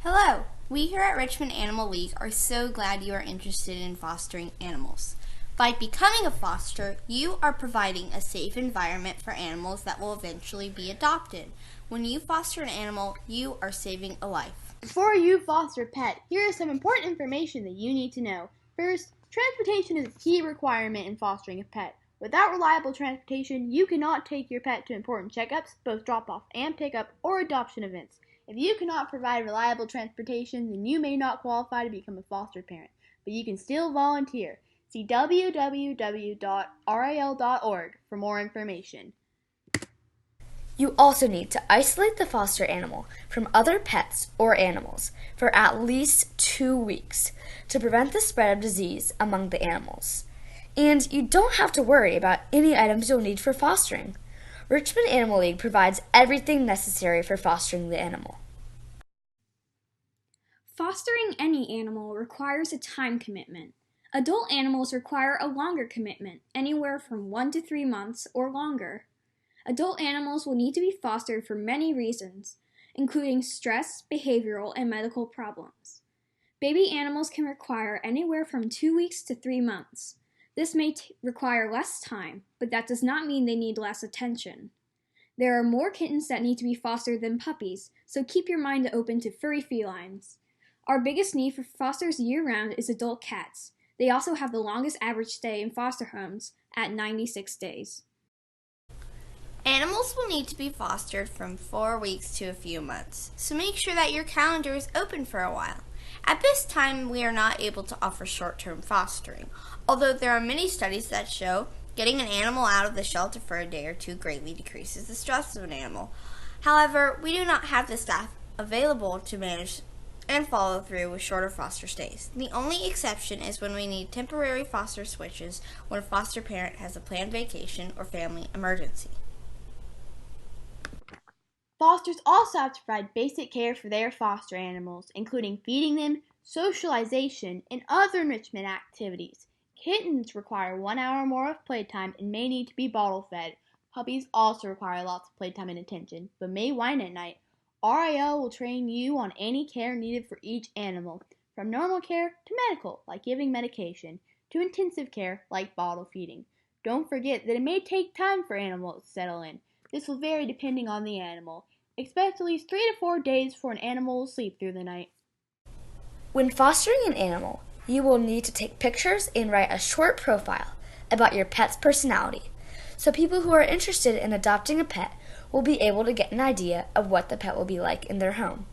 Hello! We here at Richmond Animal League are so glad you are interested in fostering animals. By becoming a foster, you are providing a safe environment for animals that will eventually be adopted. When you foster an animal, you are saving a life. Before you foster a pet, here is some important information that you need to know. First, transportation is a key requirement in fostering a pet. Without reliable transportation, you cannot take your pet to important checkups, both drop-off and pick-up, or adoption events. If you cannot provide reliable transportation, then you may not qualify to become a foster parent, but you can still volunteer. See www.ral.org for more information. You also need to isolate the foster animal from other pets or animals for at least 2 weeks to prevent the spread of disease among the animals. And you don't have to worry about any items you'll need for fostering. Richmond Animal League provides everything necessary for fostering the animal. Fostering any animal requires a time commitment. Adult animals require a longer commitment, anywhere from 1 to 3 months or longer. Adult animals will need to be fostered for many reasons, including stress, behavioral, and medical problems. Baby animals can require anywhere from 2 weeks to 3 months. This may require less time, but that does not mean they need less attention. There are more kittens that need to be fostered than puppies, so keep your mind open to furry felines. Our biggest need for fosters year-round is adult cats. They also have the longest average stay in foster homes at 96 days. Animals will need to be fostered from 4 weeks to a few months, so make sure that your calendar is open for a while. At this time, we are not able to offer short-term fostering, although there are many studies that show getting an animal out of the shelter for a day or two greatly decreases the stress of an animal. However, we do not have the staff available to manage and follow through with shorter foster stays. The only exception is when we need temporary foster switches when a foster parent has a planned vacation or family emergency. Fosters also have to provide basic care for their foster animals, including feeding them, socialization, and other enrichment activities. Kittens require 1 hour or more of playtime and may need to be bottle fed. Puppies also require lots of playtime and attention, but may whine at night. RAL will train you on any care needed for each animal, from normal care to medical, like giving medication, to intensive care, like bottle feeding. Don't forget that it may take time for animals to settle in. This will vary depending on the animal. Expect at least 3 to 4 days for an animal will sleep through the night. When fostering an animal, you will need to take pictures and write a short profile about your pet's personality, so people who are interested in adopting a pet will be able to get an idea of what the pet will be like in their home.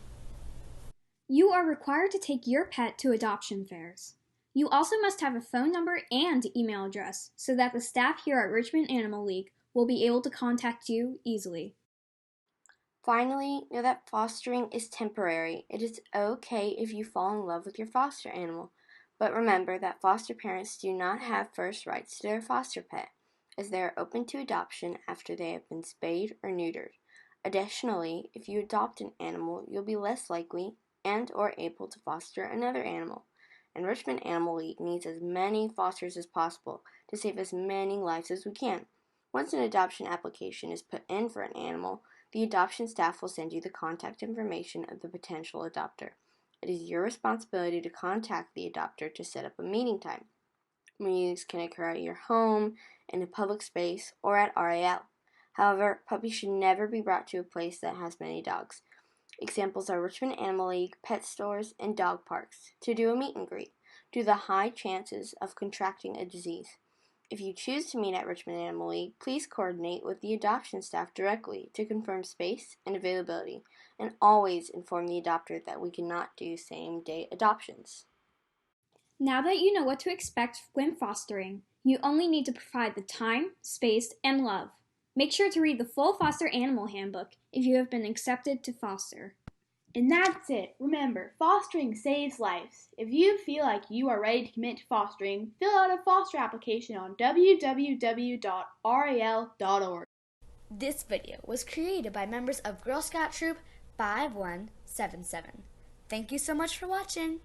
You are required to take your pet to adoption fairs. You also must have a phone number and email address so that the staff here at Richmond Animal League will be able to contact you easily. Finally, know that fostering is temporary. It is okay if you fall in love with your foster animal, but remember that foster parents do not have first rights to their foster pet, as they are open to adoption after they have been spayed or neutered. Additionally, if you adopt an animal, you'll be less likely and or able to foster another animal. And Richmond Animal League needs as many fosters as possible to save as many lives as we can. Once an adoption application is put in for an animal, the adoption staff will send you the contact information of the potential adopter. It is your responsibility to contact the adopter to set up a meeting time. Meetings can occur at your home, in a public space, or at RAL. However, puppies should never be brought to a place that has many dogs. Examples are Richmond Animal League, pet stores, and dog parks to do a meet and greet due to the high chances of contracting a disease. If you choose to meet at Richmond Animal League, please coordinate with the adoption staff directly to confirm space and availability, and always inform the adopter that we cannot do same-day adoptions. Now that you know what to expect when fostering, you only need to provide the time, space, and love. Make sure to read the full foster animal handbook if you have been accepted to foster. And that's it. Remember, fostering saves lives. If you feel like you are ready to commit to fostering, fill out a foster application on www.ral.org. This video was created by members of Girl Scout Troop 5177. Thank you so much for watching.